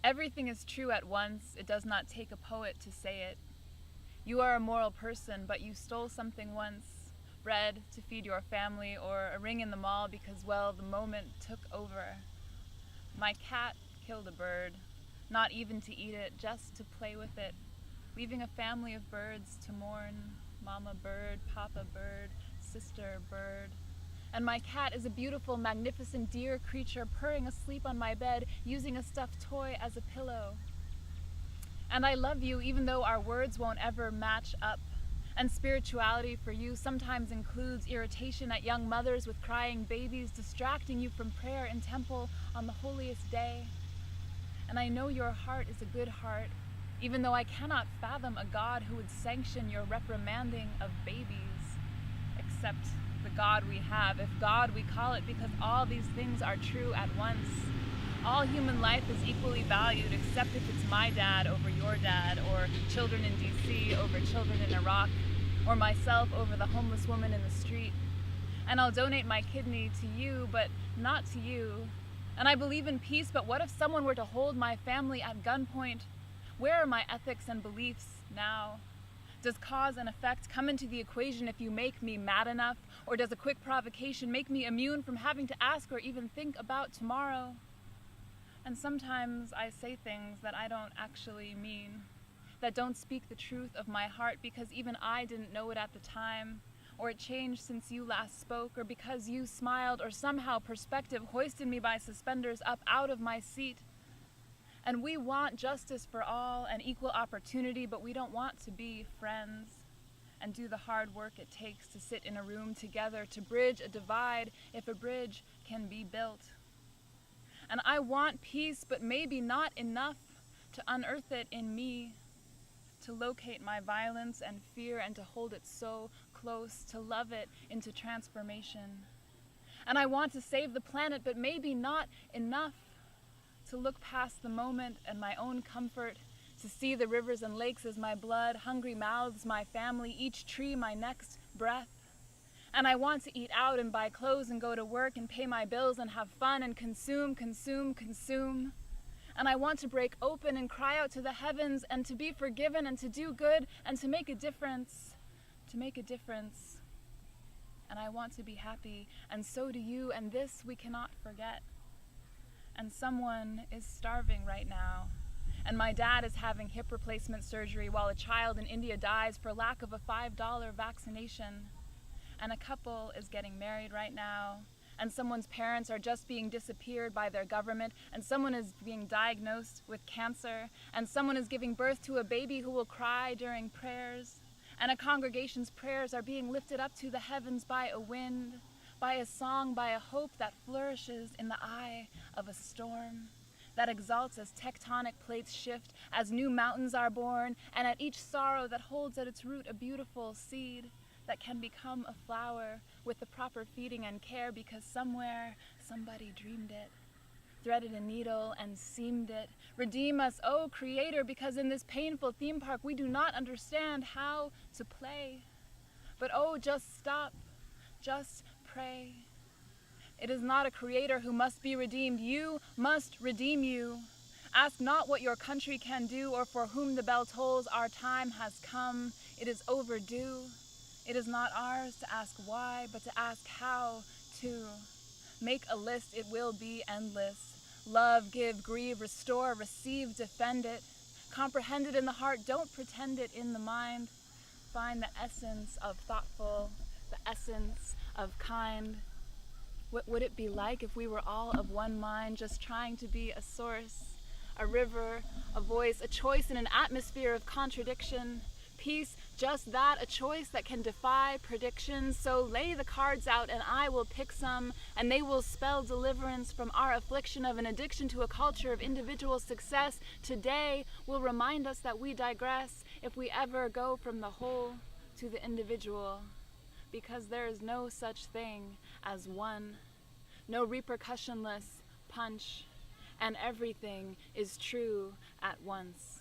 Everything is true at once, it does not take a poet to say it. You are a moral person, but you stole something once, bread to feed your family, or a ring in the mall because, well, the moment took over. My cat killed a bird, not even to eat it, just to play with it, leaving a family of birds to mourn, mama bird, papa bird, sister bird. And my cat is a beautiful, magnificent deer creature purring asleep on my bed, using a stuffed toy as a pillow. And I love you even though our words won't ever match up. And spirituality for you sometimes includes irritation at young mothers with crying babies, distracting you from prayer in temple on the holiest day. And I know your heart is a good heart, even though I cannot fathom a God who would sanction your reprimanding of babies, except the God we have, if God we call it, because all these things are true at once. All human life is equally valued, except if it's my dad over your dad, or children in DC over children in Iraq, or myself over the homeless woman in the street. And I'll donate my kidney to you, but not to you. And I believe in peace, but what if someone were to hold my family at gunpoint? Where are my ethics and beliefs now? Does cause and effect come into the equation if you make me mad enough? Or does a quick provocation make me immune from having to ask or even think about tomorrow? And sometimes I say things that I don't actually mean, that don't speak the truth of my heart because even I didn't know it at the time, or it changed since you last spoke, or because you smiled, or somehow perspective hoisted me by suspenders up out of my seat. And we want justice for all and equal opportunity, but we don't want to be friends and do the hard work it takes to sit in a room together to bridge a divide if a bridge can be built. And I want peace, but maybe not enough to unearth it in me, to locate my violence and fear and to hold it so close, to love it into transformation. And I want to save the planet, but maybe not enough to look past the moment and my own comfort, to see the rivers and lakes as my blood, hungry mouths my family, each tree my next breath. And I want to eat out and buy clothes and go to work and pay my bills and have fun and consume. And I want to break open and cry out to the heavens and to be forgiven and to do good and to make a difference, And I want to be happy, and so do you, and this we cannot forget. And someone is starving right now. And my dad is having hip replacement surgery while a child in India dies for lack of a $5 vaccination. And a couple is getting married right now. And someone's parents are just being disappeared by their government. And someone is being diagnosed with cancer. And someone is giving birth to a baby who will cry during prayers. And a congregation's prayers are being lifted up to the heavens by a wind, by a song, by a hope that flourishes in the eye of a storm, that exalts as tectonic plates shift, as new mountains are born, and at each sorrow that holds at its root a beautiful seed that can become a flower with the proper feeding and care because somewhere somebody dreamed it, threaded a needle and seamed it. Redeem us, O Creator, because in this painful theme park we do not understand how to play. But oh, just stop, just pray. It is not a creator who must be redeemed. You must redeem you. Ask not what your country can do or for whom the bell tolls. Our time has come. It is overdue. It is not ours to ask why, but to ask how to. Make a list, it will be endless. Love, give, grieve, restore, receive, defend it. Comprehend it in the heart, don't pretend it in the mind. Find the essence of thoughtful, the essence of kind. What would it be like if we were all of one mind, just trying to be a source, a river, a voice, a choice in an atmosphere of contradiction? Peace, just that, a choice that can defy predictions. So lay the cards out and I will pick some, and they will spell deliverance from our affliction of an addiction to a culture of individual success. Today will remind us that we digress if we ever go from the whole to the individual, because there is no such thing as one, no repercussionless punch, and everything is true at once.